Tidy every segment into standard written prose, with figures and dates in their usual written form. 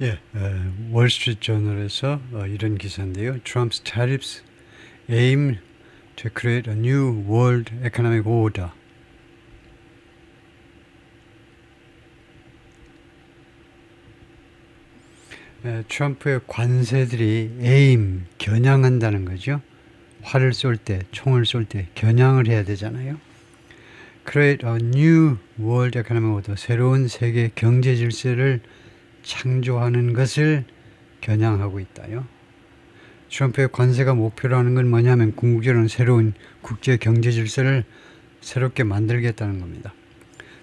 예, 월스트리트저널에서 이런 기사인데요. Trump's tariffs aim to create a new world economic order. 트럼프의 관세들이 aim, 겨냥한다는 거죠. 활을 쏠 때, 총을 쏠 때 겨냥을 해야 되잖아요. Create a new world economic order, 새로운 세계 경제 질서를 창조하는 것을 겨냥하고 있다요. 트럼프의 관세가 목표로 하는 건 뭐냐면 궁극적으로는 새로운 국제 경제 질서를 새롭게 만들겠다는 겁니다.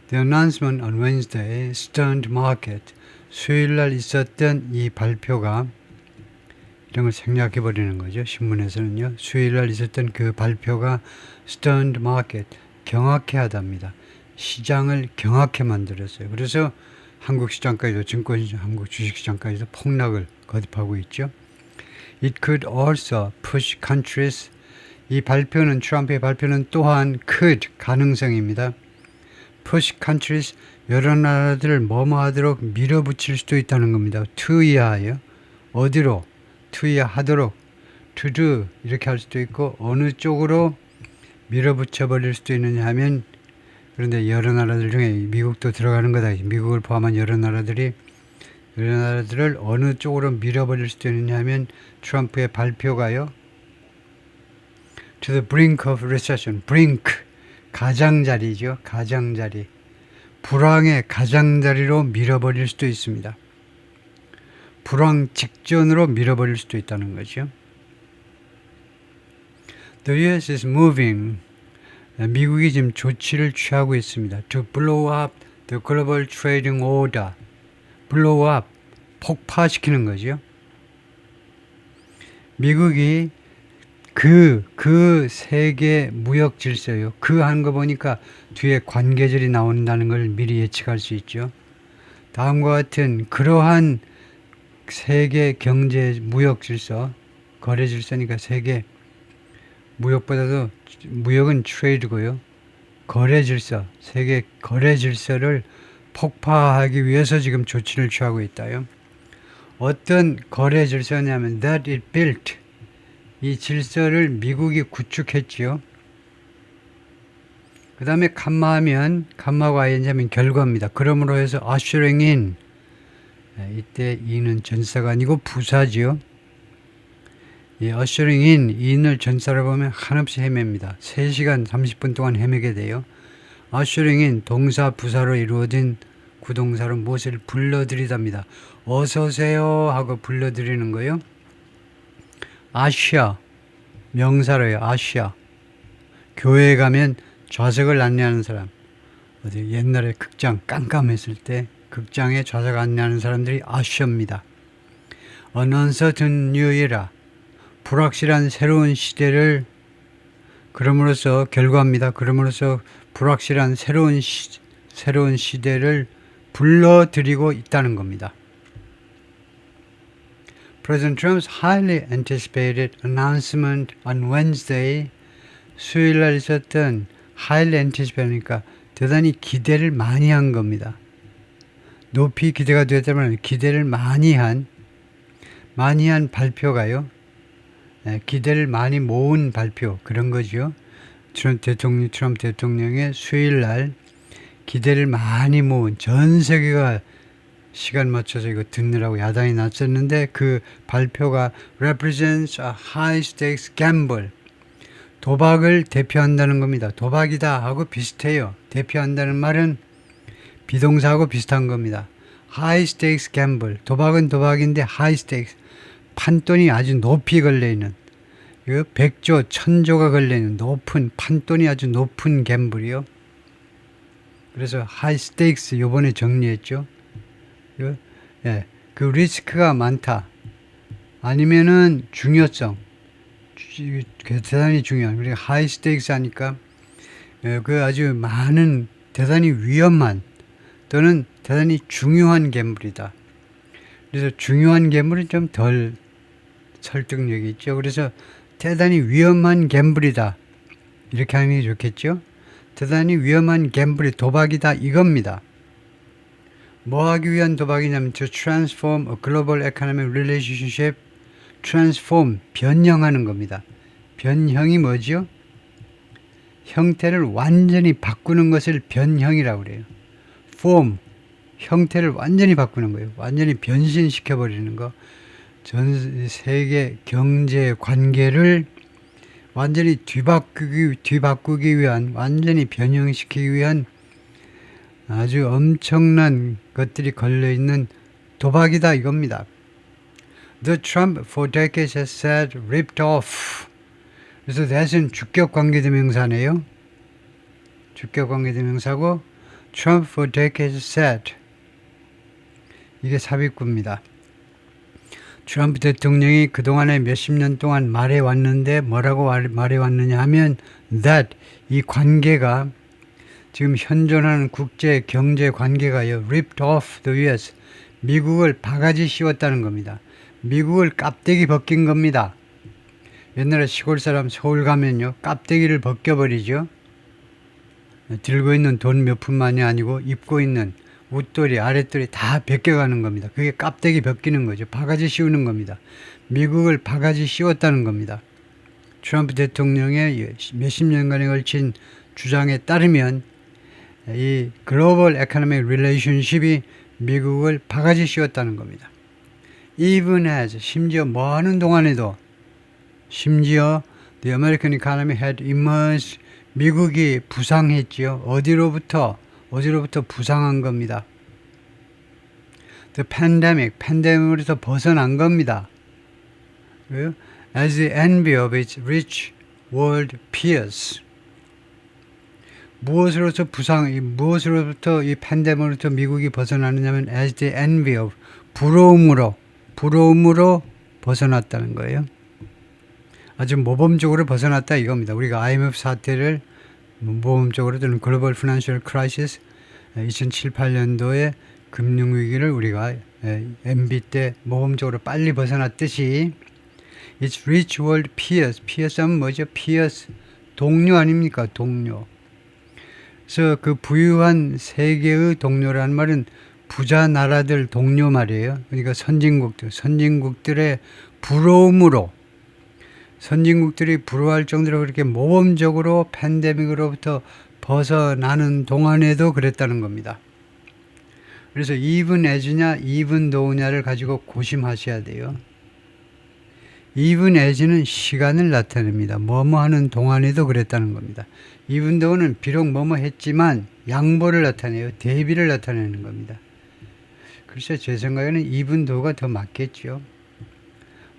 The announcement on Wednesday stunned market. 수요일 날 있었던 이 발표가 이런 걸 생략해 버리는 거죠. 신문에서는요. 수요일 날 있었던 그 발표가 stunned market. 경악해 하답니다. 시장을 경악해 만들었어요. 그래서 한국 시장까지도 한국 주식시장까지도 폭락을 거듭하고 있죠. It could also push countries. 이 발표는 트럼프의 발표는 또한 could 가능성입니다. push countries 여러 나라들을 뭐뭐하도록 밀어붙일 수도 있다는 겁니다. to 이하예요. 어디로? to 이하하도록 to do 이렇게 할 수도 있고 어느 쪽으로 밀어붙여 버릴 수도 있느냐 하면 그런데 여러 나라들 중에 미국도 들어가는 거다. 미국을 포함한 여러 나라들을 어느 쪽으로 밀어버릴 수도 있느냐 하면 트럼프의 발표가요. To the brink of recession. brink. 가장자리죠. 가장자리. 불황의 가장자리로 밀어버릴 수도 있습니다. 불황 직전으로 밀어버릴 수도 있다는 거죠. The US is moving. 미국이 지금 조치를 취하고 있습니다. To blow up the global trading order. blow up, 폭파시키는 거죠. 미국이 그 세계 무역 질서요. 그 하는 거 보니까 뒤에 관계절이 나온다는 걸 미리 예측할 수 있죠. 다음과 같은 그러한 세계 경제 무역 질서, 거래 질서니까 세계 무역보다도 무역은 트레이드고요. 거래 질서, 세계 거래 질서를 폭파하기 위해서 지금 조치를 취하고 있다요. 어떤 거래 질서냐면 that it built. 이 질서를 미국이 구축했지요. 그 다음에 감마하면 감마가 아니냐면 결과입니다. 그러므로 해서 ushering in. 이때 in은 전사가 아니고 부사지요. 이 ushering in, in을 전사를 보면 한없이 헤맵니다. 3시간 30분 동안 헤매게 돼요. ushering in, 동사 부사로 이루어진 구동사로 무엇을 불러들이답니다. 어서오세요 하고 불러들이는 거요. 아시아, 명사로요. 아시아. 교회에 가면 좌석을 안내하는 사람. 어디 옛날에 극장 깜깜했을 때 극장에 좌석 안내하는 사람들이 아시아입니다. An uncertain new era. 불확실한 새로운 시대를 그럼으로써 결과입니다. 그럼으로써 불확실한 새로운 시대를 불러들이고 있다는 겁니다. President Trump's highly anticipated announcement on Wednesday, 수요일 날 있었던 highly anticipate니까 대단히 기대를 많이 한 겁니다. 높이 기대가 되었다면 기대를 많이 한 발표가요. 기대를 많이 모은 발표 그런 거죠. 트럼프 대통령의 수요일 날 기대를 많이 모은 전 세계가 시간 맞춰서 이거 듣느라고 야단이 났었는데 그 발표가 represents a high stakes gamble. 도박을 대표한다는 겁니다. 도박이다 하고 비슷해요. 대표한다는 말은 비동사하고 비슷한 겁니다. high stakes gamble. 도박은 도박인데 high stakes. 판돈이 아주 높이 걸려있는 100조, 1000조가 걸려있는 높은 판돈이 아주 높은 갬블이요. 그래서 high stakes 요번에 정리했죠. 그 리스크가 많다. 아니면은 중요성. 대단히 중요한. 그리고 high stakes 하니까 그 아주 많은 대단히 위험한 또는 대단히 중요한 갬블이다. 그래서 중요한 갬블은 좀 덜 설득력이 있죠. 그래서 대단히 위험한 갬블이다. 이렇게 하는 게 좋겠죠. 대단히 위험한 갬블이 도박이다 이겁니다. 뭐 하기 위한 도박이냐면 to transform a global economic relationship. transform, 변형하는 겁니다. 변형이 뭐죠? 형태를 완전히 바꾸는 것을 변형이라고 그래요. form, 형태를 완전히 바꾸는 거예요. 완전히 변신시켜 버리는 거. 전 세계 경제 관계를 완전히 뒤바꾸기 위한, 완전히 변형시키기 위한 아주 엄청난 것들이 걸려있는 도박이다 이겁니다. The Trump for decades has said ripped off. 그래서 that은 주격관계대명사네요. 주격관계대명사고 Trump for decades said 이게 삽입구입니다. 트럼프 대통령이 그동안에 몇십 년 동안 말해왔는데 뭐라고 말해왔느냐 하면 that 이 관계가 지금 현존하는 국제 경제 관계가요 ripped off the US 미국을 바가지 씌웠다는 겁니다. 미국을 깝대기 벗긴 겁니다. 옛날에 시골 사람 서울 가면요 깝대기를 벗겨버리죠. 들고 있는 돈 몇 푼만이 아니고 입고 있는 웃돌이 아랫돌이 다 벗겨가는 겁니다. 그게 깝대기 벗기는 거죠. 바가지 씌우는 겁니다. 미국을 바가지 씌웠다는 겁니다. 트럼프 대통령의 몇십 년간에 걸친 주장에 따르면 이 글로벌 에코노믹 릴레이션십이 미국을 바가지 씌웠다는 겁니다. Even as 심지어 뭐 하는 동안에도 심지어 the American economy had emerged 미국이 부상했지요. 어디로부터 부상한 겁니다. The pandemic, 팬데믹으로서 벗어난 겁니다. As the envy of its rich world peers. 무엇으로부터 이 팬데믹으로부터 미국이 벗어나느냐면 as the envy of 부러움으로 벗어났다는 거예요. 아주 모범적으로 벗어났다 이겁니다. 우리가 IMF 사태를 모범적으로 또는 글로벌 피낸셜 크라이시스 2007-8년도의 금융위기를 우리가 MB 때 모범적으로 빨리 벗어났듯이 It's rich world peers. peers 하면 뭐죠? peers 동료 아닙니까? 동료. 그래서 그 부유한 세계의 동료라는 말은 부자 나라들 동료 말이에요. 그러니까 선진국들의 부러움으로 선진국들이 부러워할 정도로 그렇게 모범적으로 팬데믹으로부터 벗어나는 동안에도 그랬다는 겁니다. 그래서 even as냐 even though냐를 가지고 고심하셔야 돼요. even as는 시간을 나타냅니다. 뭐뭐 하는 동안에도 그랬다는 겁니다. even though는 비록 뭐뭐 했지만 양보를 나타내요. 대비를 나타내는 겁니다. 그래서 제 생각에는 even though가 더 맞겠죠.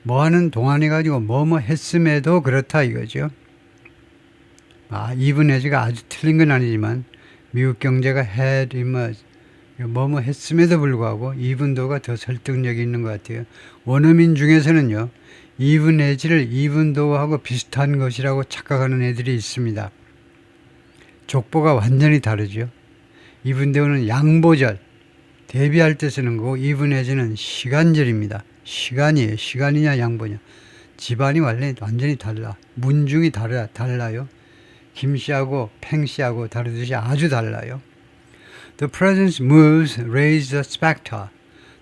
뭐 하는 동안에 가지고 뭐뭐 했음에도 그렇다 이거죠. even as가 아주 틀린 건 아니지만 미국 경제가 had emerged 뭐뭐 했음에도 불구하고 even though가 더 설득력이 있는 것 같아요. 원어민 중에서는요. even as를 even though하고 비슷한 것이라고 착각하는 애들이 있습니다. 족보가 완전히 다르죠. even though는 양보절, 대비할 때 쓰는 거고 even as는 시간절입니다. 시간이에요. 시간이냐 양보냐. 집안이 완전히 달라. 문중이 달라요. 김씨하고 팽씨하고 다르듯이 아주 달라요. The President's moves raise the specter.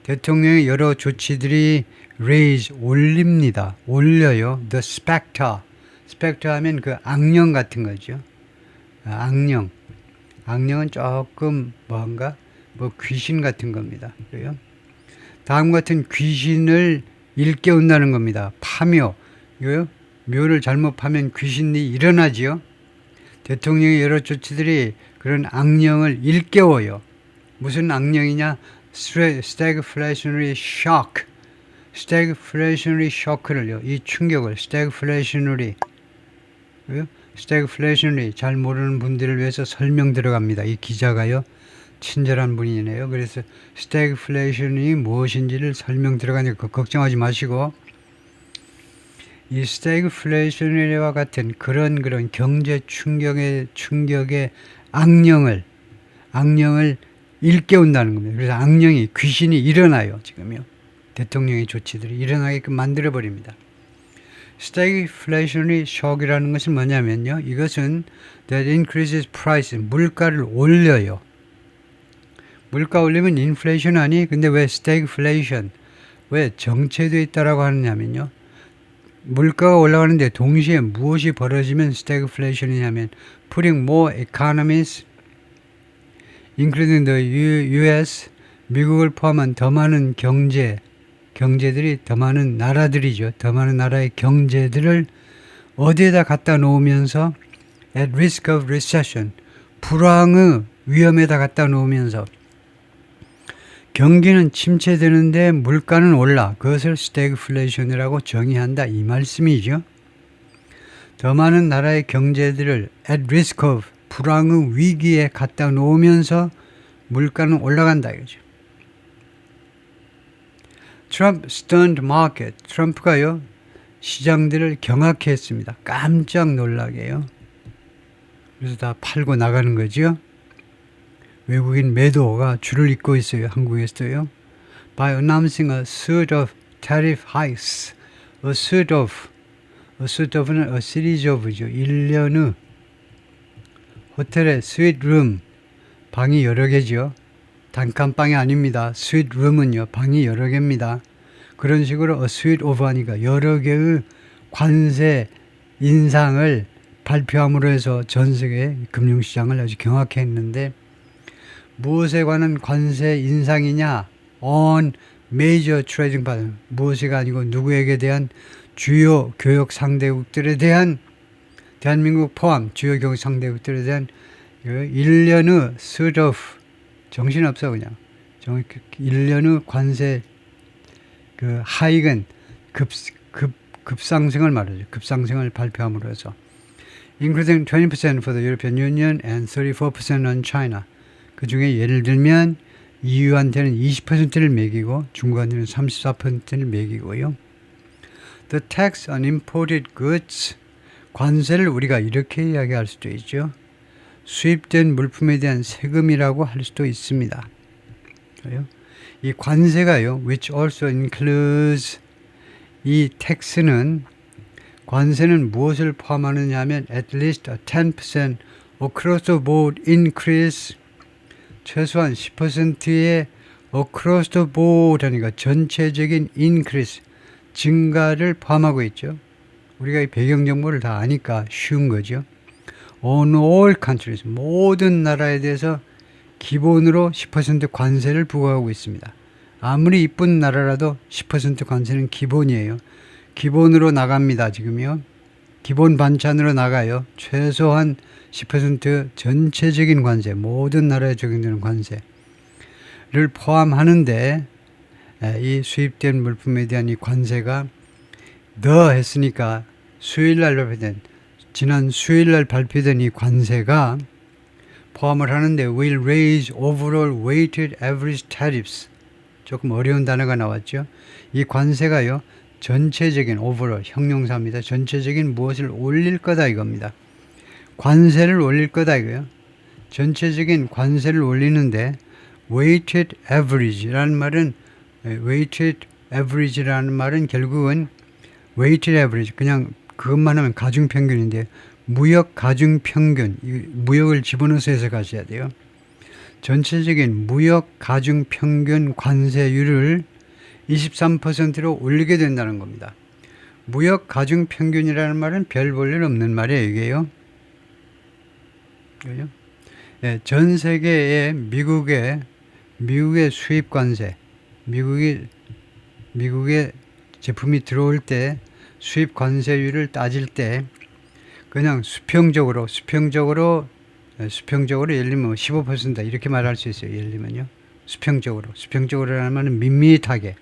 대통령의 여러 조치들이 raise, 올립니다. 올려요. The specter. specter 하면 그 악령 같은 거죠. 악령. 악령은 조금 뭔가 귀신 같은 겁니다. 그래요? 다음 같은 귀신을 일깨운다는 겁니다. 파묘. 이거요? 묘를 잘못 파면 귀신이 일어나지요. 대통령의 여러 조치들이 그런 악령을 일깨워요. 무슨 악령이냐? stagflationary shock. stagflationary shock를요. 이 충격을 stagflationary. stagflationary 잘 모르는 분들을 위해서 설명 들어갑니다. 이 기자가요. 친절한 분이네요. 그래서 stagflation이 무엇인지를 설명 들어가니까 걱정하지 마시고 이 stagflation과 같은 그런 경제 충격의 악령을 일깨운다는 겁니다. 그래서 악령이 귀신이 일어나요. 지금요. 대통령의 조치들이 일어나게끔 만들어버립니다. stagflationary shock이라는 것은 뭐냐면요. 이것은 that increases price, 물가를 올려요. 물가 올리면 인플레이션 아니? 근데 왜 스태그플레이션? 왜 정체되어 있다라고 하느냐면요. 물가가 올라가는데 동시에 무엇이 벌어지면 스태그플레이션이냐면 putting more economies including the US 미국을 포함한 더 많은 경제들이 더 많은 나라들이죠. 더 많은 나라의 경제들을 어디에다 갖다 놓으면서 at risk of recession 불황의 위험에다 갖다 놓으면서 경기는 침체되는데 물가는 올라. 그것을 스태그플레이션이라고 정의한다. 이 말씀이죠. 더 많은 나라의 경제들을 at risk of 불황의 위기에 갖다 놓으면서 물가는 올라간다 이거죠. Trump stunned market. 트럼프가요 시장들을 경악해 했습니다. 깜짝 놀라게요. 그래서 다 팔고 나가는 거죠. 외국인 매도가 줄을 잇고 있어요. 한국에서도요. By announcing a suite of tariff hikes. A suite of는 a series of죠. 일련의 호텔의 스윗 룸 방이 여러 개죠. 단칸방이 아닙니다. 스윗 룸은요 방이 여러 개입니다. 그런 식으로 a suite of 하니까 여러 개의 관세 인상을 발표함으로 해서 전 세계 금융시장을 아주 경악해 했는데 무엇에 관한 관세 인상이냐? on major trading partner. 무엇이가 아니고 누구에게 대한 주요 교역 상대국들에 대한 대한민국 포함 주요 교역 상대국들에 대한 일련의 suite of 정신없어 그냥. 일련의 관세 그 하익은 급상승을 말하죠. 급상승을 발표함으로 해서 including 20% for the European Union and 34% on China. 그 중에 예를 들면 EU한테는 20%를 매기고 중국한테는 34%를 매기고요. The tax on imported goods. 관세를 우리가 이렇게 이야기할 수도 있죠. 수입된 물품에 대한 세금이라고 할 수도 있습니다. 이 관세가요. which also includes 이 tax는 관세는 무엇을 포함하느냐 하면 at least a 10% across the board increase 최소한 10%의 across the board 하니까 전체적인 increase 증가를 포함하고 있죠. 우리가 이 배경 정보를 다 아니까 쉬운 거죠. On all countries 모든 나라에 대해서 기본으로 10% 관세를 부과하고 있습니다. 아무리 이쁜 나라라도 10% 관세는 기본이에요. 기본으로 나갑니다. 지금요. 기본 반찬으로 나가요. 최소한 10% 전체적인 관세, 모든 나라에 적용되는 관세를 포함하는데 이 수입된 물품에 대한 이 관세가 더 했으니까 지난 수요일날 발표된 이 관세가 포함을 하는데 will raise overall weighted average tariffs. 조금 어려운 단어가 나왔죠. 이 관세가요. 전체적인 overall 형용사입니다. 전체적인 무엇을 올릴 거다 이겁니다. 관세를 올릴 거다 이거요. 전체적인 관세를 올리는데 weighted average라는 말은 결국은 weighted average 그냥 그것만 하면 가중평균인데 무역 가중평균 무역을 집어넣어서 해석하셔야 돼요. 전체적인 무역 가중평균 관세율을 23%로 올리게 된다는 겁니다. 무역 가중평균이라는 말은 별 볼 일 없는 말이에요. 이게요. 네, 전 세계의 미국의 수입 관세, 미국의 제품이 들어올 때 수입 관세율을 따질 때 그냥 수평적으로 예를 들면 15%다 이렇게 말할 수 있어요. 예를 들면요. 수평적으로라는 말은 밋밋하게.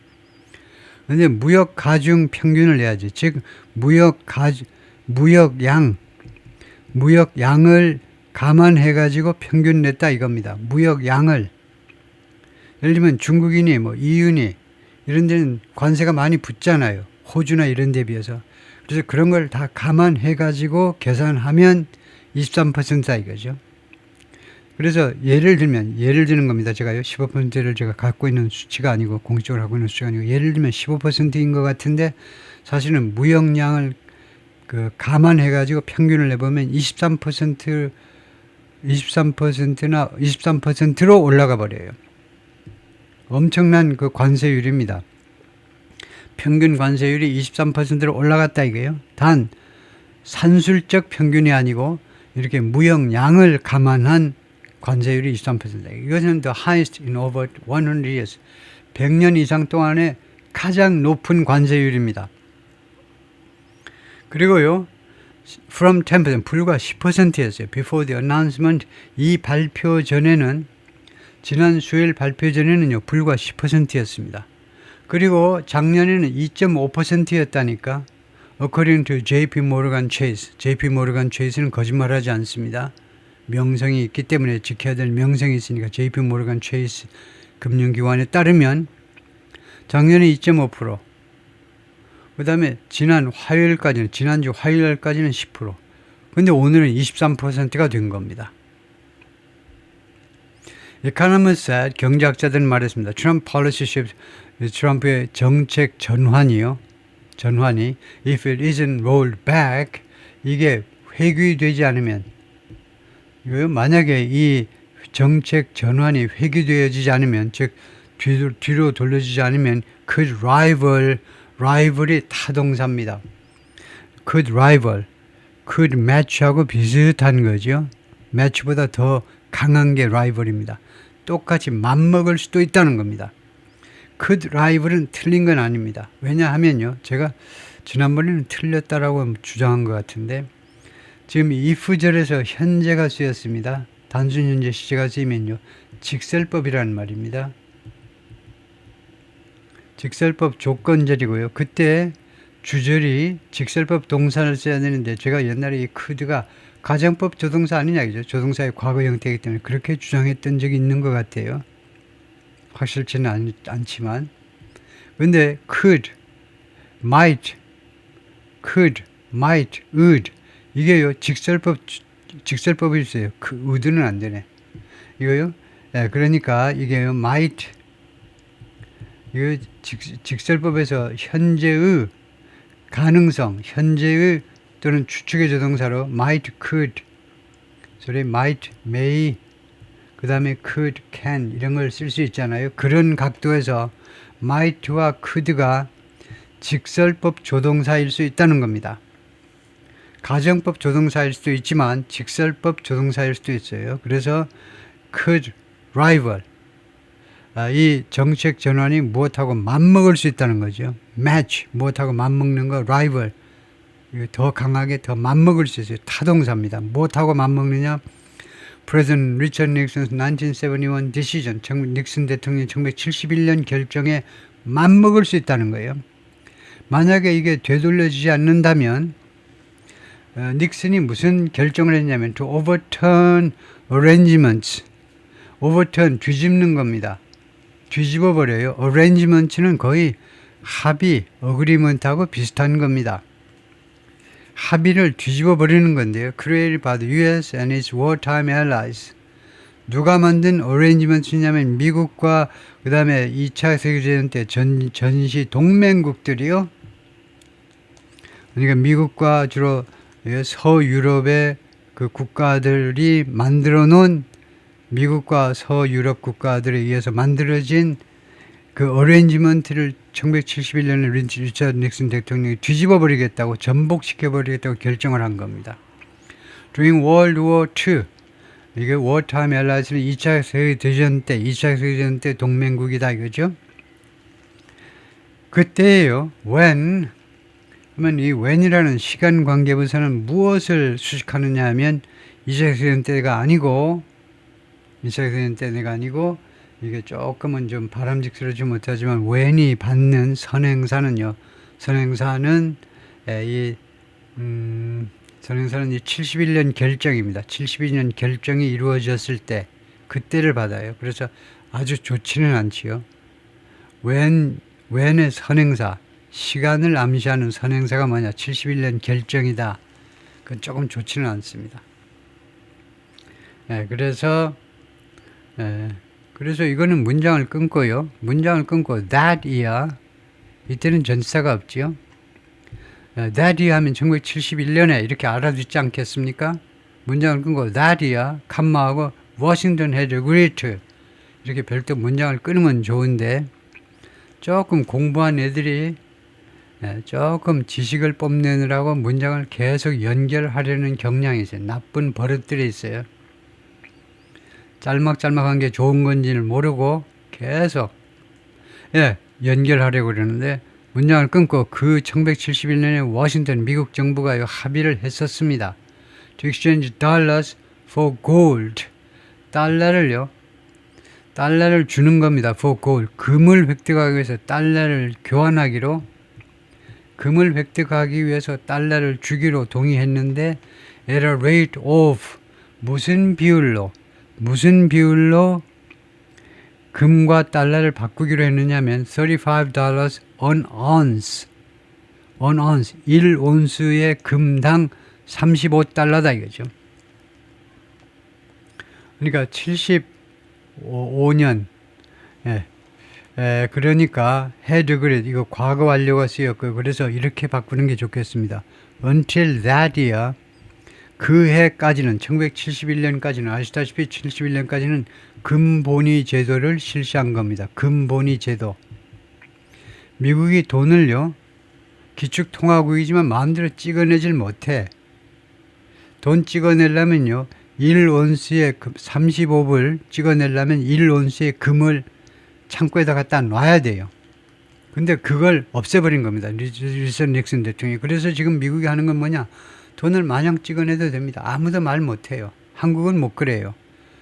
근데 무역 가중 평균을 내야지. 즉 무역 양을 감안해 가지고 평균 냈다 이겁니다. 무역 양을 예를 들면 중국인이 EU니 이런 데는 관세가 많이 붙잖아요. 호주나 이런 데 비해서. 그래서 그런 걸 다 감안해 가지고 계산하면 23%다 이거죠. 그래서 예를 드는 겁니다. 제가요. 15%를 제가 갖고 있는 수치가 아니고 공식적으로 갖고 있는 수치가 아니고 예를 들면 15%인 것 같은데 사실은 무역량을 감안해 가지고 평균을 내보면 23%나 23%로 올라가 버려요. 엄청난 그 관세율입니다. 평균 관세율이 23%로 올라갔다 이거예요. 단 산술적 평균이 아니고 이렇게 무역량을 감안한 관세율이 23%. 이것은 the highest in over 100 years. 100년 이상 동안에 가장 높은 관세율입니다. 그리고요, from 10%, 불과 10%였어요. before the announcement, 이 발표 전에는, 지난 수요일 발표 전에는요, 불과 10%였습니다. 그리고 작년에는 2.5%였다니까, according to JP Morgan Chase. JP Morgan Chase는 거짓말하지 않습니다. 명성이 있기 때문에 지켜야 될 명성이 있으니까 JP Morgan Chase 금융기관에 따르면 작년에 2.5%, 그 다음에 지난주 화요일까지는 10%. 근데 오늘은 23%가 된 겁니다. Economists said, 경제학자들은 말했습니다. Trump policy shift, 트럼프의 정책 전환이 if it isn't rolled back, 이게 회귀되지 않으면, 만약에 이 정책 전환이 회귀되어지지 않으면, 즉 뒤로 돌려지지 않으면 could rival이 타동사입니다. could match하고 비슷한 거죠. match보다 더 강한 게 rival입니다. 똑같이 맞먹을 수도 있다는 겁니다. could rival은 틀린 건 아닙니다. 왜냐하면요, 제가 지난번에는 틀렸다라고 주장한 것 같은데, 지금 if절에서 현재가 쓰였습니다. 단순 현재 시제가 쓰이면요, 직설법이라는 말입니다. 직설법 조건절이고요. 그때 주절이 직설법 동사를 써야 되는데, 제가 옛날에 이 could가 가정법 조동사 아니냐, 그죠? 조동사의 과거 형태이기 때문에 그렇게 주장했던 적이 있는 것 같아요. 확실치는 않지만. 근데 could, might, would, 이게요, 직설법이 있어요. would는 안 되네. 이거요? 네, 그러니까 이게요, might, 이거 직설법에서 현재의 가능성, 현재의 또는 추측의 조동사로 might, could, might, may, 그 다음에 could, can 이런 걸 쓸 수 있잖아요. 그런 각도에서 might와 could가 직설법 조동사일 수 있다는 겁니다. 가정법 조동사일 수도 있지만 직설법 조동사일 수도 있어요. 그래서 could rival, 이 정책 전환이 무엇하고 맞먹을 수 있다는 거죠. match, 무엇하고 맞먹는 거, rival, 더 강하게 더 맞먹을 수 있어요. 타동사입니다. 무엇하고 맞먹느냐? President Richard Nixon's 1971 decision, 닉슨 대통령의 1971년 결정에 맞먹을 수 있다는 거예요. 만약에 이게 되돌려지지 않는다면, 닉슨이 무슨 결정을 했냐면 to overturn arrangements, overturn, 뒤집는 겁니다. 뒤집어 버려요. arrangements는 거의 합의, agreement하고 비슷한 겁니다. 합의를 뒤집어 버리는 건데요. created by the US and its wartime allies. 누가 만든 arrangements냐면 미국과 그 다음에 2차 세계대전 때 전시 동맹국들이요. 그러니까 미국과 주로 서유럽의 그 국가들이 만들어 놓은, 미국과 서유럽 국가들에 의해서 만들어진 그 어레인지먼트를 1971년에 리처드 닉슨 대통령이 뒤집어 버리겠다고, 전복시켜 버리겠다고 결정을 한 겁니다. During World War II, 이게 wartime allies는 2차 세계대전 때 동맹국이다 이거죠. 그때예요. when 하면 이 when이라는 시간 관계 부사는 무엇을 수식하느냐 하면 2차 세계대전 때가 아니고, 이게 조금은 좀 바람직스럽지 못하지만 when이 받는 선행사는요, 선행사는 이 71년 결정입니다. 71년 결정이 이루어졌을 때 그때를 받아요. 그래서 아주 좋지는 않지요. when의 선행사, 시간을 암시하는 선행사가 뭐냐? 71년 결정이다. 그건 조금 좋지는 않습니다. 그래서 이거는 문장을 끊고요. 문장을 끊고 that year, 이때는 전치사가 없지요. that year 하면 1971년에 이렇게 알아듣지 않겠습니까? 문장을 끊고 that year, 칸마하고 Washington had agreed to, 이렇게 별도 문장을 끊으면 좋은데 조금 공부한 애들이 조금 지식을 뽐내느라고 문장을 계속 연결하려는 경향이 있어요. 나쁜 버릇들이 있어요. 짤막짤막한 게 좋은 건지를 모르고 계속 연결하려고 그러는데 문장을 끊고 그 1971년에 워싱턴 미국 정부가 합의를 했었습니다. To exchange dollars for gold. 달러를 주는 겁니다. For gold. 금을 획득하기 위해서 달러를 교환하기로, 금을 획득하기 위해서 달러를 주기로 동의했는데 at a rate of 무슨 비율로 금과 달러를 바꾸기로 했느냐면 $35 an ounce. 1온스의 금당 35달러다 이거죠. 그러니까 75년 그러니까 had agreed 이거 과거 완료가 쓰였고 그래서 이렇게 바꾸는 게 좋겠습니다. Until that year 그 해까지는 1971년까지는 아시다시피 71년까지는 금본위 제도를 실시한 겁니다. 금본위 제도. 미국이 돈을요 기축통화국이지만 마음대로 찍어내질 못해. 돈 찍어내려면요 1온스의 35불 찍어내려면 1온스의 금을 창고에다 갖다 놔야 돼요. 근데 그걸 없애버린 겁니다. 리처드 닉슨 대통령이. 그래서 지금 미국이 하는 건 뭐냐? 돈을 마냥 찍어내도 됩니다. 아무도 말 못해요. 한국은 못 그래요.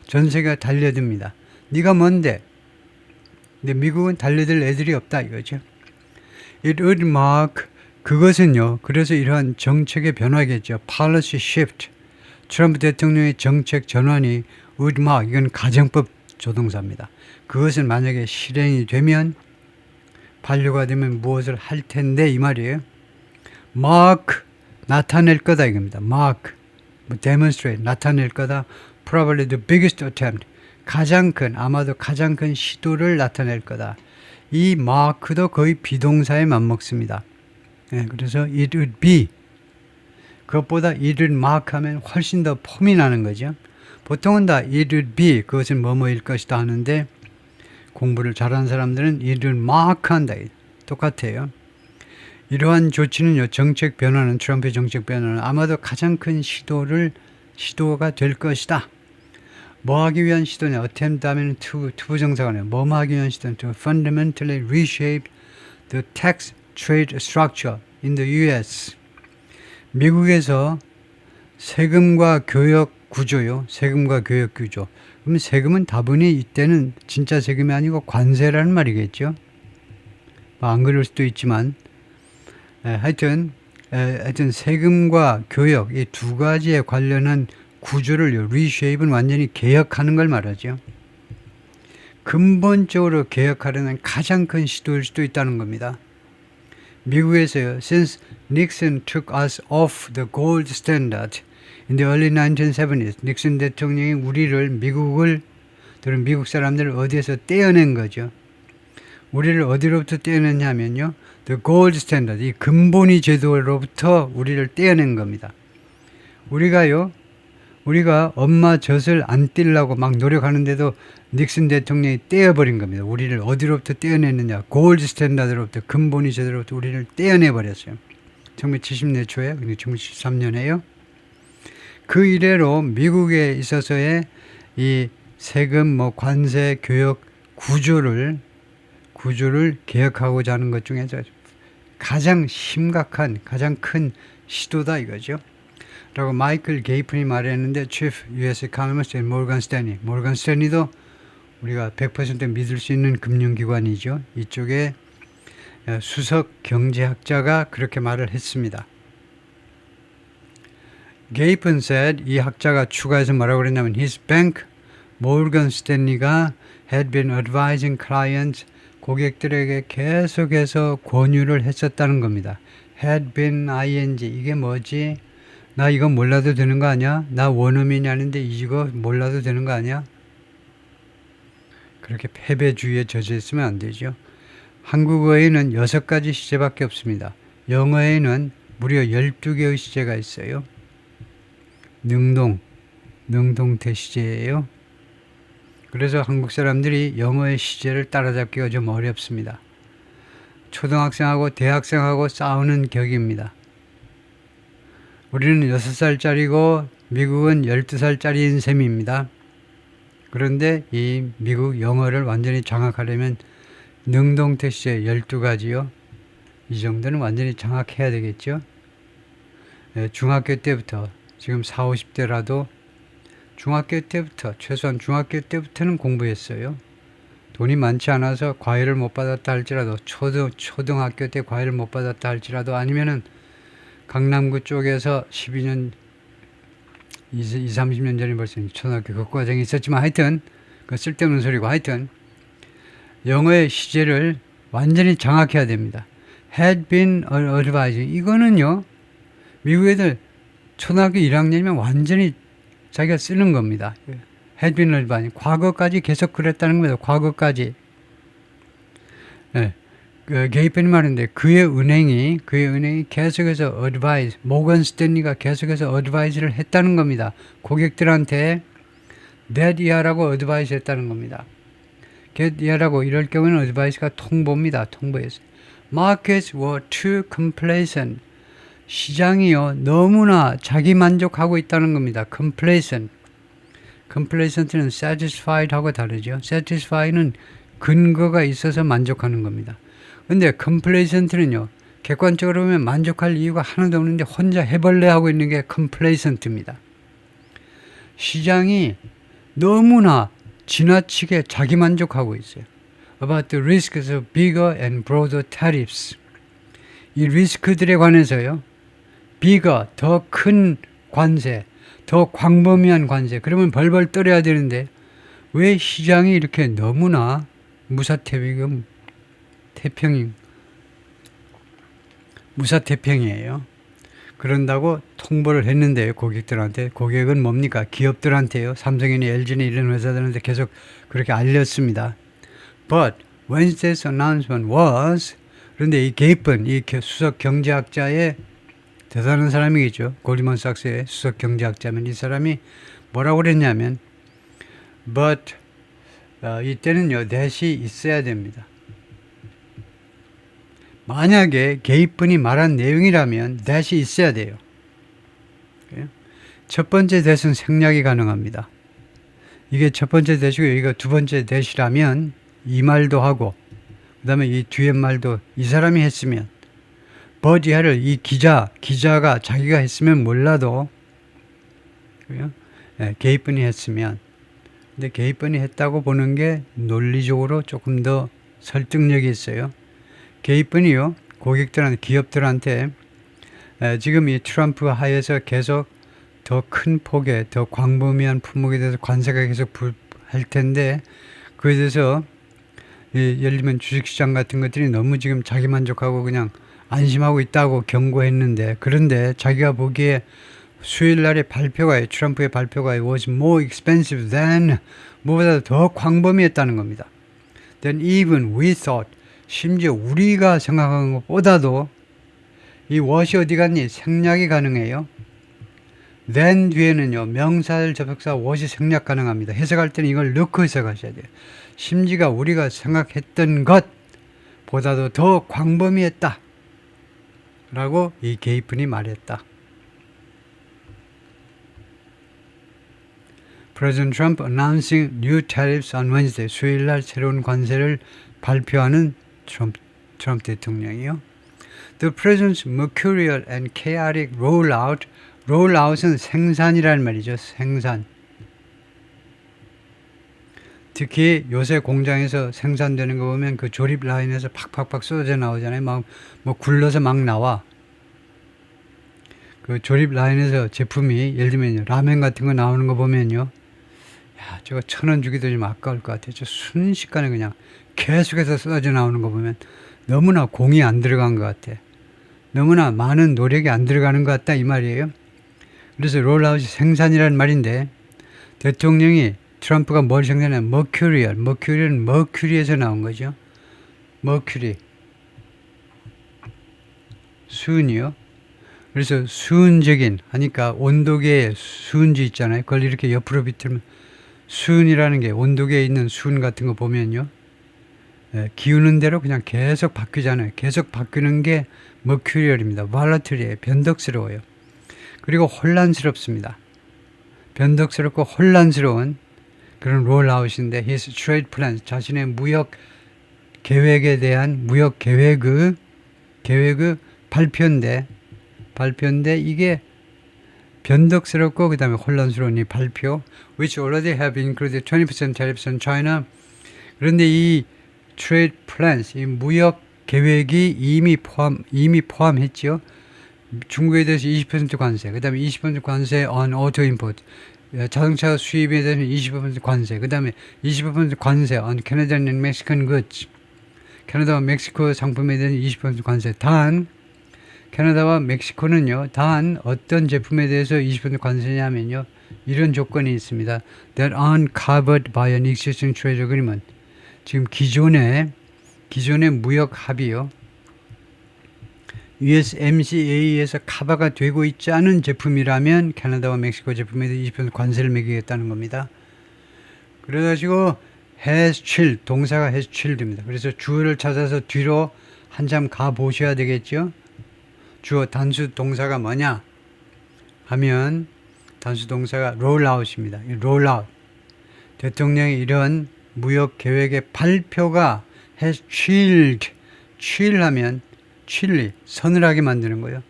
전 세계가 달려듭니다. 네가 뭔데? 근데 미국은 달려들 애들이 없다 이거죠. It would mark 그것은요. 그래서 이러한 정책의 변화겠죠. Policy shift. 트럼프 대통령의 정책 전환이 would mark 이건 가정법 조동사입니다. 그것은 만약에 실행이 되면 반려가 되면 무엇을 할 텐데 이 말이에요. Mark 나타낼 거다 이겁니다. Mark demonstrate 나타낼 거다. Probably the biggest attempt 아마도 가장 큰 시도를 나타낼 거다. 이 mark도 거의 비동사에 맞먹습니다. 그래서 it would be 그것보다 it would mark 하면 훨씬 더 폼이 나는 거죠. 보통은 다 it would be 그것은 뭐뭐일 것이다 하는데 공부를 잘하는 사람들은 it would mark 한다. 똑같아요. 이러한 조치는요. 정책 변화는 트럼프의 정책 변화는 아마도 가장 큰 시도가 될 것이다. 뭐 하기 위한 시도냐? attempt 하면 투부정사가 뭐 하기 위한 시도는 to fundamentally reshape the tax trade structure in the U.S. 미국에서 세금과 교역 구조요. 세금과 교역 구조. 그럼 세금은 다분히 이때는 진짜 세금이 아니고 관세라는 말이겠죠. 안 그럴 수도 있지만 하여튼 세금과 교역 이 두 가지에 관련한 구조를 reshape은 완전히 개혁하는 걸 말하죠. 근본적으로 개혁하려는 가장 큰 시도일 수도 있다는 겁니다. 미국에서요. Since Nixon took us off the gold standard in the early 1970s, 닉슨 대통령이 미국 사람들을 어디에서 떼어낸 거죠. 우리를 어디로부터 떼어냈냐면요. The gold standard, 이 근본위 제도로부터 우리를 떼어낸 겁니다. 우리가 엄마 젖을 안 떼려고 막 노력하는데도 닉슨 대통령이 떼어버린 겁니다. 우리를 어디로부터 떼어냈느냐. 골드 스탠다드로부터 근본위 제도로부터 우리를 떼어내버렸어요. 1970년 초에 1973년에요. 그 이래로 미국에 있어서의 이 세금, 관세, 교역 구조를 개혁하고자 하는 것 중에서 가장 심각한, 가장 큰 시도다 이거죠. 라고 마이클 게이픈이 말했는데 Chief U.S. Economist 모건 스탠리도 우리가 100% 믿을 수 있는 금융기관이죠. 이쪽에 수석 경제학자가 그렇게 말을 했습니다. 게이픈 said 이 학자가 추가해서 뭐라고 그랬냐면 His bank, 모건 스탠리가 had been advising clients 고객들에게 계속해서 권유를 했었다는 겁니다. had been ing 이게 뭐지? 나 이거 몰라도 되는 거 아니야? 나 원어민이 아닌데 이거 몰라도 되는 거 아니야? 그렇게 패배주의에 젖어 있으면 안 되죠. 한국어에는 6가지 시제밖에 없습니다. 영어에는 무려 12개의 시제가 있어요. 능동태 시제예요. 그래서 한국 사람들이 영어의 시제를 따라잡기가 좀 어렵습니다. 초등학생하고 대학생하고 싸우는 격입니다. 우리는 6살짜리고 미국은 12살짜리인 셈입니다. 그런데 이 미국 영어를 완전히 장악하려면 능동태 시제 12가지요. 이 정도는 완전히 장악해야 되겠죠. 중학교 때부터 지금 40, 50대라도 중학교 때부터 최소한 중학교 때부터는 공부했어요. 돈이 많지 않아서 과외를 못 받았다 할지라도 초등학교 때 과외를 못 받았다 할지라도 아니면은 강남구 쪽에서 12년 20, 30년 전에 벌써 초등학교 교과정이 있었지만 하여튼 그 쓸데없는 소리고 하여튼 영어의 시제를 완전히 장악해야 됩니다. had been advised 이거는요 미국 애들 초등학교 1학년이면 완전히 자기가 쓰는 겁니다. had been advised 과거까지 계속 그랬다는 겁니다. 과거까지. 네. 게이펜이 말인데 그의 은행이 계속해서 advise 모건 스탠리가 계속해서 advise를 했다는 겁니다. 고객들한테 that year라고 advise 했다는 겁니다. get year라고 이럴 경우는 advice가 통보입니다. 통보였어요. Markets were too complacent. 시장이요 너무나 자기 만족하고 있다는 겁니다. complacent. complacent는 satisfied하고 다르죠. satisfied는 근거가 있어서 만족하는 겁니다. 근데 complacent는요 객관적으로 보면 만족할 이유가 하나도 없는데 혼자 해벌레 하고 있는 게 complacent입니다. 시장이 너무나 지나치게 자기 만족하고 있어요. About the risks of bigger and broader tariffs. 이 리스크들에 관해서요. bigger, 더 큰 관세, 더 광범위한 관세. 그러면 벌벌 떨어야 되는데 왜 시장이 이렇게 너무나 무사태평이에요. 그런다고 통보를 했는데요. 고객들한테. 고객은 뭡니까? 기업들한테요. 삼성이니 LG니 이런 회사들한테 계속 그렇게 알렸습니다. But Wednesday's announcement was 그런데 이 게이픈, 이 수석 경제학자의 대단한 사람이겠죠. 골드만삭스의 수석 경제학자면 이 사람이 뭐라고 그랬냐면 But 이때는요. that이 있어야 됩니다. 만약에 게이픈이 말한 내용이라면 that이 있어야 돼요. 첫 번째 that은 생략이 가능합니다. 이게 첫 번째 that이고 이거 두 번째 that이라면 이 말도 하고 그 다음에 이 뒤에 말도 이 사람이 했으면 버디하를 이 기자가 자기가 했으면 몰라도 게이픈이 했으면 근데 게이픈이 했다고 보는 게 논리적으로 조금 더 설득력이 있어요. 게이픈이요 고객들한테 기업들한테 지금 이 트럼프 하에서 계속 더 큰 폭의 더 광범위한 품목에 대해서 관세가 계속 할 텐데 그에 대해서 예를 들면 주식시장 같은 것들이 너무 지금 자기 만족하고 그냥 안심하고 있다고 경고했는데 그런데 자기가 보기에 수요일 날에 트럼프의 발표가 was more expensive than 무엇보다 더 광범위했다는 겁니다. Then even we thought 심지어 우리가 생각한 것보다도 이 what이 어디 갔니? 생략이 가능해요. then 뒤에는요 명사절 접속사 what이 생략 가능합니다. 해석할 때는 이걸 넣고 해석하셔야 돼요. 심지가 우리가 생각했던 것보다도 더 광범위했다 라고 이 게이픈이 말했다. President Trump announcing new tariffs on Wednesday. 수요일 날 새로운 관세를 발표하는 트럼프 대통령이요. The president's mercurial and chaotic rollout. rollout은 생산이라는 말이죠. 생산. 특히 요새 공장에서 생산되는 거 보면 그 조립 라인에서 팍팍팍 쏟아져 나오잖아요. 막 뭐 굴러서 막 나와. 그 조립 라인에서 제품이 예를 들면 라면 같은 거 나오는 거 보면요. 야, 저거 1,000원 주기도 좀 아까울 것 같아요. 저 순식간에 그냥 계속해서 쏟아져 나오는 거 보면 너무나 공이 안 들어간 것 같아. 너무나 많은 노력이 안 들어가는 것 같다 이 말이에요. 그래서 롤아웃이 생산이라는 말인데 대통령이 트럼프가 뭘 생산하냐 머큐리는 머큐리에서 나온 거죠. 머큐리 수은이요. 그래서 수은적인 하니까 온도계의 수은지 있잖아요. 그걸 이렇게 옆으로 비틀면 수은이라는 게 온도계에 있는 수은 같은 거 보면요. 기우는 대로 그냥 계속 바뀌잖아요. 계속 바뀌는 게 머큐리얼입니다. 발라트리에 변덕스러워요. 그리고 혼란스럽습니다. 변덕스럽고 혼란스러운 그런 롤아웃인데 his trade plans, 자신의 무역 계획에 대한 무역 계획의 발표인데 이게 변덕스럽고 그 다음에 혼란스러운 이 발표 which already have included 20% tariffs on China. 그런데 이 trade plans, 이 무역 계획이 이미 포함했죠. 중국에 대해서 20% 관세, 그 다음에 20% 관세 on auto import, 자동차 수입에 대해서 20% 관세, 그 다음에 20% 관세 on Canadian and Mexican goods, 캐나다와 멕시코 상품에 대한 20% 관세. 단 캐나다와 멕시코는요, 단 어떤 제품에 대해서 20% 관세냐면요, 이런 조건이 있습니다. That aren't covered by an existing trade agreement. 지금 기존의 무역 합의요, USMCA에서 커버가 되고 있지 않은 제품이라면 캐나다와 멕시코 제품에 대해 20% 관세를 매기겠다는 겁니다. 그래가지고 has chilled, 동사가 has chilled입니다. 그래서 주어를 찾아서 뒤로 한참 가 보셔야 되겠죠. 주어 단수 동사가 뭐냐 하면 단수 동사가 roll out입니다. roll out. 대통령의 이런 무역 계획의 발표가 has chilled, chill 하면 chilly, 서늘하게 만드는 거예요.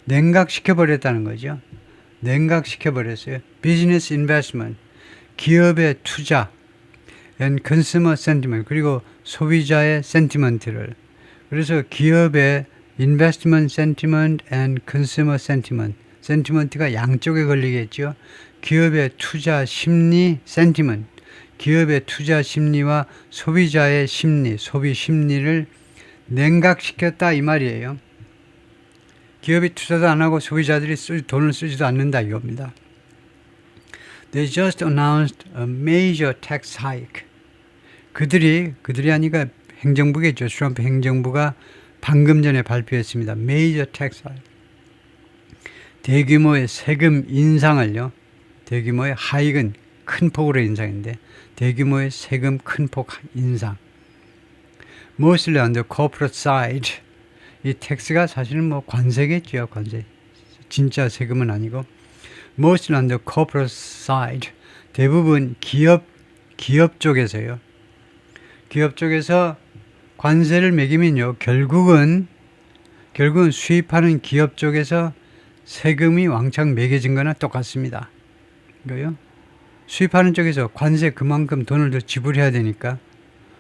냉각시켜 버렸다는 거죠. 냉각시켜 버렸어요. business investment, 기업의 투자, and consumer sentiment, 그리고 소비자의 sentiment를. 그래서 기업의 investment sentiment and consumer sentiment, sentiment가 양쪽에 걸리겠죠. 기업의 투자 심리 sentiment, 기업의 투자 심리와 소비자의 심리, 소비 심리를 냉각시켰다 이 말이에요. 기업이 투자도 안 하고 소비자들이 돈을 쓰지도 않는다 이겁니다. They just announced a major tax hike. 그들이 아니가 행정부겠죠. 트럼프 행정부가 방금 전에 발표했습니다. major tax hike. 대규모의 세금 인상을요. 대규모의 하익은 큰 폭으로 인상인데 대규모의 세금 큰 폭 인상. mostly on the corporate side. 이 텍스가 사실은 뭐 관세겠죠. 관세. 진짜 세금은 아니고. mostly on the corporate side. 대부분 기업 쪽에서요. 기업 쪽에서 관세를 매기면요. 결국은 수입하는 기업 쪽에서 세금이 왕창 매겨진 거나 똑같습니다. 이거요. 수입하는 쪽에서 관세 그만큼 돈을 더 지불해야 되니까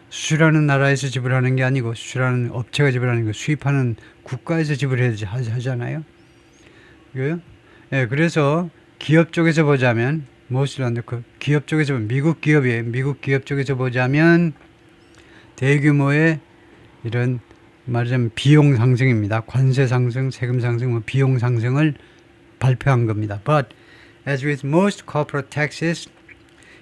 수출하는 나라에서 지불하는 게 아니고 수출하는 업체가 지불하는 거 수입하는 국가에서 지불해야 하잖아요. 이거요. 예, 그래서 기업 쪽에서 보자면 기업 쪽에서 미국 기업이에요. 미국 기업 쪽에서 보자면 대규모의 이런 말하자면 비용 상승입니다. 관세 상승, 세금 상승, 비용 상승을 발표한 겁니다. But as with most corporate taxes,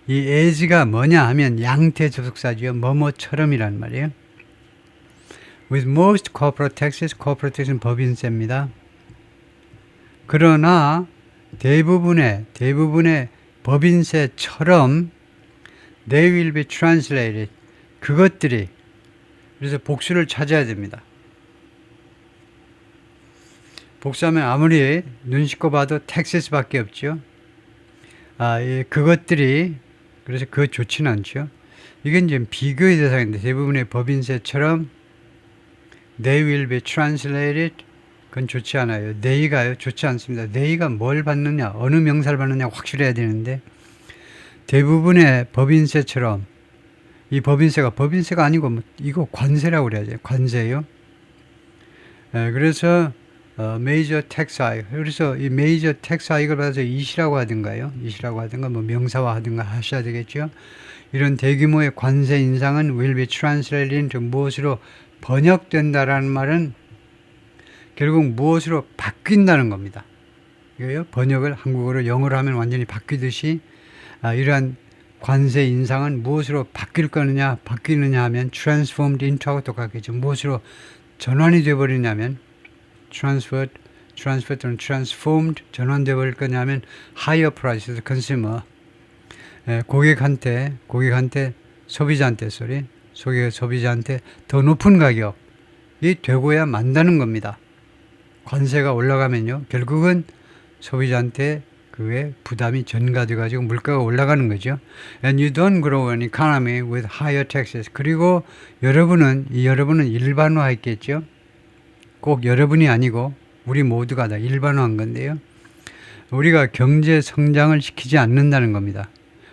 이 as가 뭐냐 하면 양태 접속사죠. 뭐뭐처럼이란 말이에요. With most corporate taxes, corporate tax는 법인세입니다. 그러나 대부분의 법인세처럼 they will be translated. 그것들이 그래서 복수를 찾아야 됩니다. 복수하면 아무리 눈 씻고 봐도 taxes밖에 없죠. 그것들이 그래서 그거 좋지는 않죠. 이건 이제 비교의 대상인데 대부분의 법인세처럼 they will be translated 그건 좋지 않아요. they가요 좋지 않습니다. they가 뭘 받느냐 어느 명사를 받느냐 확실해야 되는데 대부분의 법인세처럼 이 법인세가 아니고 이거 관세라고 그래야죠. 관세요. 그래서 major tax hike. 그래서 이 major tax hike를 받아서 이시라고 하든가요. 이시라고 하든가 뭐 명사화 하든가 하셔야 되겠죠. 이런 대규모의 관세 인상은 will be translated into 무엇으로 번역된다라는 말은 결국 무엇으로 바뀐다는 겁니다. 이거요. 번역을 한국어로 영어로 하면 완전히 바뀌듯이 이러한 관세 인상은 무엇으로 바뀌느냐 하면 transformed into하고 똑같겠죠. 무엇으로 전환이 되어버리냐면 transferred 또는 transformed 전환되어 버릴 거냐면 higher prices consumer 고객한테 소비자한테 소비자한테 더 높은 가격이 되고야 만다는 겁니다. 관세가 올라가면요, 결국은 소비자한테 그게 부담이 전가돼 가지고 물가가 올라가는 거죠. And you don't grow an economy with higher taxes. 그리고 여러분은 일반화했겠죠. 꼭 여러분이 아니고 우리 모두가 다 일반화한 건데요. 우리가 경제 성장을 시키지 않는다는 겁니다.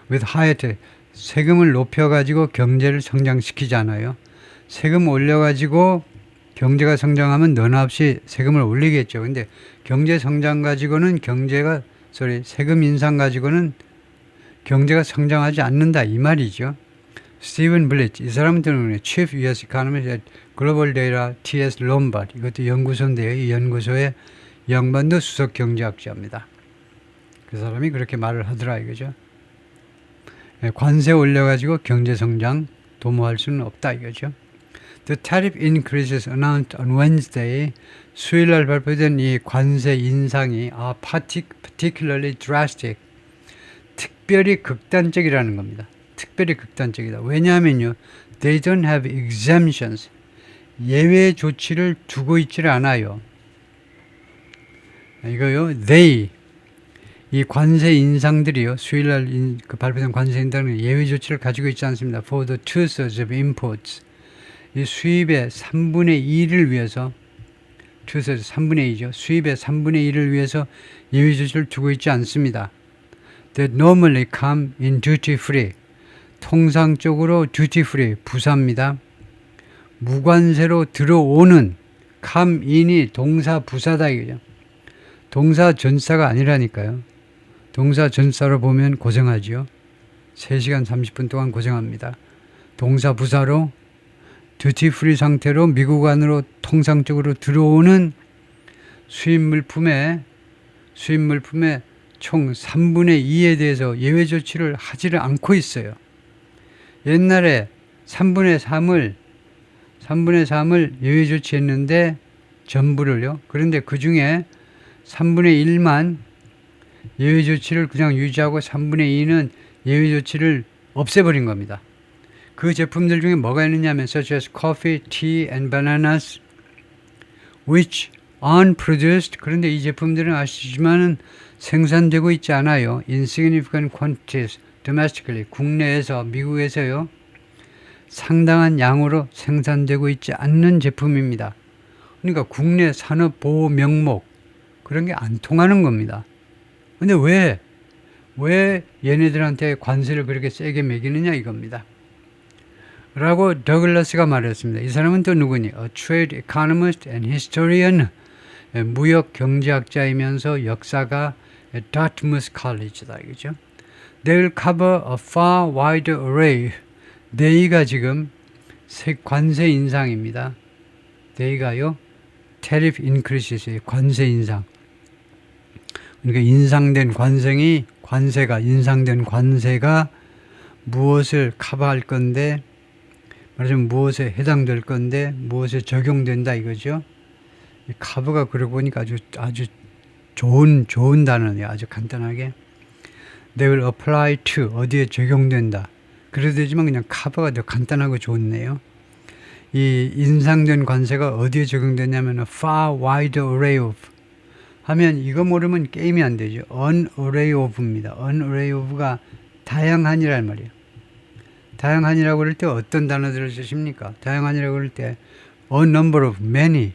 With higher tax. 세금을 높여가지고 경제를 성장시키지 않아요. 세금 올려가지고 경제가 성장하면 너나 없이 세금을 올리겠죠. 근데 경제 성장 가지고는 세금 인상 가지고는 경제가 성장하지 않는다 이 말이죠. 스티븐 블리츠, 이 사람들은 Chief U.S. Economist at Global Data T.S. Lombard, 이것도 연구소인데요. 이 연구소의 양반도 수석 경제학자입니다. 그 사람이 그렇게 말을 하더라 이거죠. 관세 올려가지고 경제 성장 도모할 수는 없다 이거죠. The tariff increases announced on Wednesday, 수요일날 발표된 이 관세 인상이 are particularly drastic, 특별히 극단적이라는 겁니다. 특별히 극단적이다. 왜냐하면요, they don't have exemptions, 예외 조치를 두고 있지를 않아요. 이거요, 이 관세 인상들이요, 수요일날 발표된 관세 인상은 예외 조치를 가지고 있지 않습니다. For the 2/3 of imports, 이 수입의 3분의 2를 위해서, 3분의 2죠. 수입의 3분의 1을 위해서 예외 조치를 두고 있지 않습니다. That normally come in duty free. 통상적으로 duty free, 부사입니다. 무관세로 들어오는, come in이 동사 부사다 이거죠. 동사 전사가 아니라니까요. 동사 전사로 보면 고생하지요. 3시간 30분 동안 고생합니다. 동사 부사로 듀티 프리 상태로 미국 안으로 통상적으로 들어오는 수입 물품의 총 3분의 2에 대해서 예외 조치를 하지를 않고 있어요. 옛날에 3분의 3을 예외 조치했는데 전부를요. 그런데 그 중에 3분의 1만 예외 조치를 그냥 유지하고 3분의 2는 예외 조치를 없애버린 겁니다. 그 제품들 중에 뭐가 있느냐 하면 such as coffee, tea and bananas which aren't produced, 그런데 이 제품들은 아시지만은 생산되고 있지 않아요. in significant quantities domestically, 국내에서, 미국에서요, 상당한 양으로 생산되고 있지 않는 제품입니다. 그러니까 국내 산업 보호 명목 그런 게 안 통하는 겁니다. 근데 왜 얘네들한테 관세를 그렇게 세게 매기느냐 이겁니다. 라고 더글라스가 말했습니다. 이 사람은 또 누구니? A trade economist and historian, 무역 경제학자이면서 역사가 Dartmouth College다 이거죠. They will cover a far wider array. they가 지금 관세 인상입니다. they가요, tariff increases, 관세 인상. 그러니까 인상된 관세가 무엇을 커버할 건데, 말하자면 무엇에 해당될 건데, 무엇에 적용된다 이거죠. 이 커버가 그러고 보니까 아주 좋은 단어네요. 아주 간단하게. They will apply to, 어디에 적용된다. 그래도 되지만 그냥 커버가 더 간단하고 좋네요. 이 인상된 관세가 어디에 적용되냐면 far wider array of 하면 이거 모르면 게임이 안 되죠. an array of입니다. an array of가 다양한이란 말이에요. 다양한이라고 그럴 때 어떤 단어들을 쓰십니까? 다양한이라고 그럴 때 a number of, many,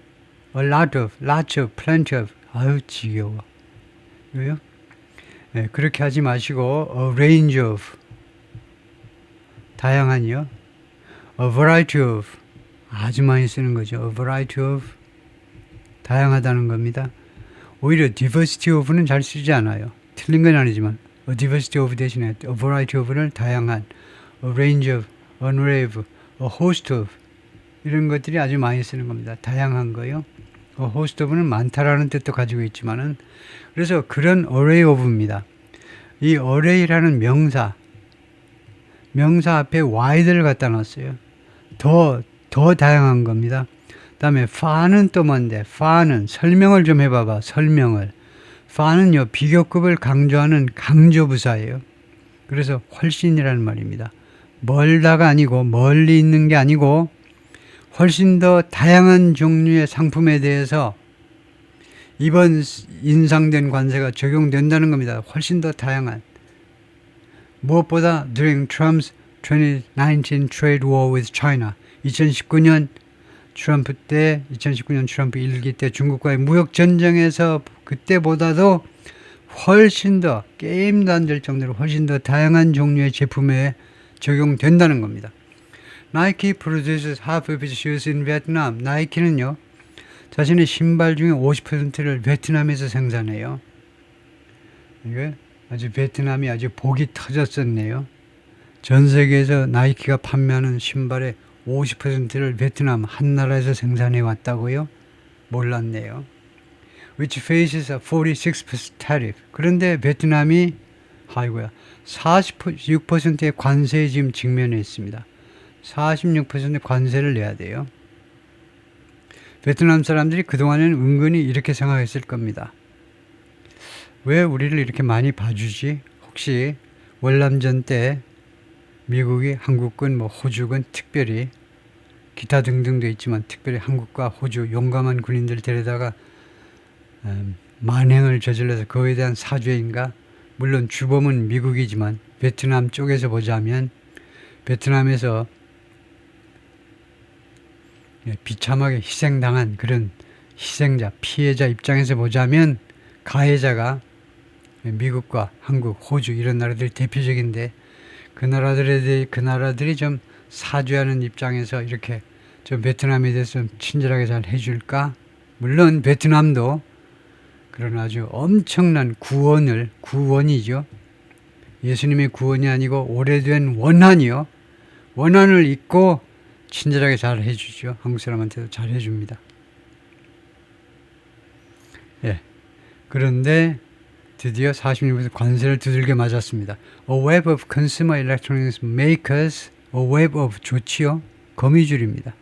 a lot of, lots of, plenty of. 아유 지겨워. 이거요? 네, 그렇게 하지 마시고 a range of, 다양한이요. a variety of, 아주 많이 쓰는 거죠. a variety of, 다양하다는 겁니다. 오히려 diversity of는 잘 쓰지 않아요. 틀린 건 아니지만 a diversity of 대신에 a variety of를 다양한, a range of, an array of, a host of, 이런 것들이 아주 많이 쓰는 겁니다. 다양한 거요. a host of는 많다라는 뜻도 가지고 있지만은, 그래서 그런 array of입니다. 이 array라는 명사 앞에 wide를 갖다 놨어요. 더 다양한 겁니다. 그 다음에 far는 또 뭔데? far는 설명을 좀 해봐봐. 설명을. far는요, 비교급을 강조하는 강조부사예요. 그래서 훨씬이라는 말입니다. 멀다가 아니고 멀리 있는 게 아니고 훨씬 더 다양한 종류의 상품에 대해서 이번 인상된 관세가 적용된다는 겁니다. 훨씬 더 다양한. 무엇보다 during Trump's 2019 trade war with China 2019년 트럼프 1기 때 중국과의 무역 전쟁에서 그때보다도 훨씬 더 게임도 안 될 정도로 훨씬 더 다양한 종류의 제품에 적용된다는 겁니다. Nike produces half of its shoes in Vietnam. 나이키는요, 자신의 신발 중에 50%를 베트남에서 생산해요. 이게 아주 베트남이 아주 복이 터졌었네요. 전 세계에서 나이키가 판매하는 신발의 50%를 베트남 한 나라에서 생산해 왔다고요? 몰랐네요. Which faces a 46% tariff. 그런데 베트남이 46%의 관세에 지금 직면해 있습니다. 46% 관세를 내야 돼요. 베트남 사람들이 그동안에는 은근히 이렇게 생각했을 겁니다. 왜 우리를 이렇게 많이 봐주지? 혹시 월남전 때 미국이 한국군, 호주군 특별히 기타 등등도 있지만 특별히 한국과 호주 용감한 군인들 데려다가 만행을 저질러서 그거에 대한 사죄인가? 물론 주범은 미국이지만 베트남 쪽에서 보자면 베트남에서 비참하게 희생당한 그런 희생자, 피해자 입장에서 보자면 가해자가 미국과 한국, 호주 이런 나라들이 대표적인데 그 나라들이 좀 사죄하는 입장에서 이렇게 좀 베트남에 대해서 좀 친절하게 잘 해줄까? 물론 베트남도 그런 아주 엄청난 구원이죠. 예수님의 구원이 아니고 오래된 원한이요. 원한을 잊고 친절하게 잘 해주죠. 한국 사람한테도 잘 해줍니다. 예. 그런데 드디어 46% 관세를 두들겨 맞았습니다. A web of consumer electronics makers, a web of 좋지요. 거미줄입니다.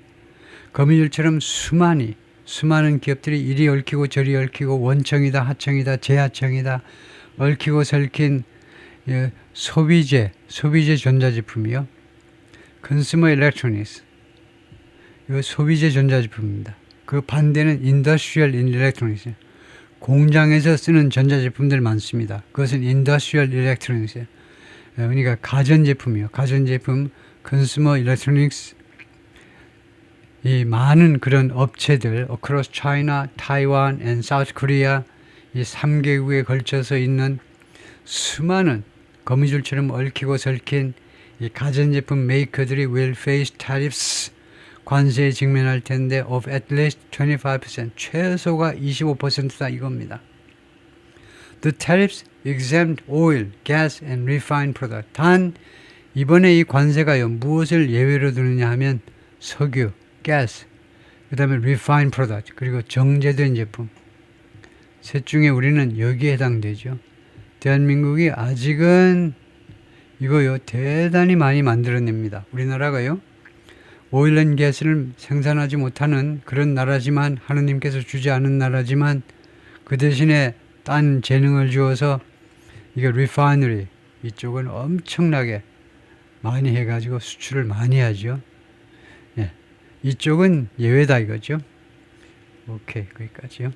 거미줄처럼 수많은 기업들이 이리 얽히고 저리 얽히고 원청이다 하청이다 재하청이다 얽히고 설킨 소비재 전자제품이요. consumer electronics 이 소비재 전자제품입니다. 그 반대는 industrial electronics 공장에서 쓰는 전자제품들 많습니다. 그것은 industrial electronics 그러니까 가전제품이요. 가전제품 consumer electronics 이 많은 그런 업체들 across China, Taiwan and South Korea 이 3개국에 걸쳐서 있는 수많은 거미줄처럼 얽히고 설킨 이 가전제품 메이커들이 will face tariffs 관세에 직면할 텐데 of at least 25% 최소가 25%다 이겁니다. The tariffs exempt oil, gas and refined product. 단 이번에 이 관세가요 무엇을 예외로 두느냐 하면 석유, 가스, 그 다음에 refined product 그리고 정제된 제품 셋 중에 우리는 여기에 해당되죠. 대한민국이 아직은 이거요 대단히 많이 만들어냅니다. 우리나라가요 오일앤가스를 생산하지 못하는 그런 나라지만 하느님께서 주지 않은 나라지만 그 대신에 딴 재능을 주어서 이게 리파이너리 이쪽은 엄청나게 많이 해가지고 수출을 많이 하죠. 예, 이쪽은 예외다 이거죠. 오케이 거기까지요.